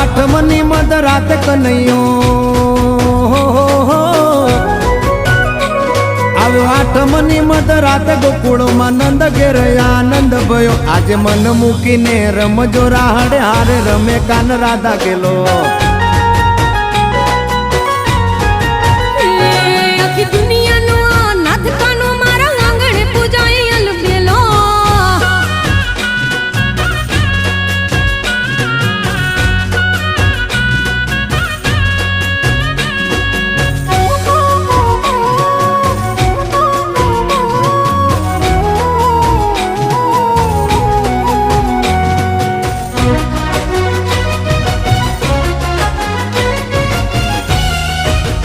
આઠમની મધ રાત કનૈયો આવ્યો આઠમની મધ રાત ગોકુળમાં નંદ ઘેર આનંદ ભયો આજે મન મૂકીને રમજો રાહડે હારે રમે કાન રાધા ગેલો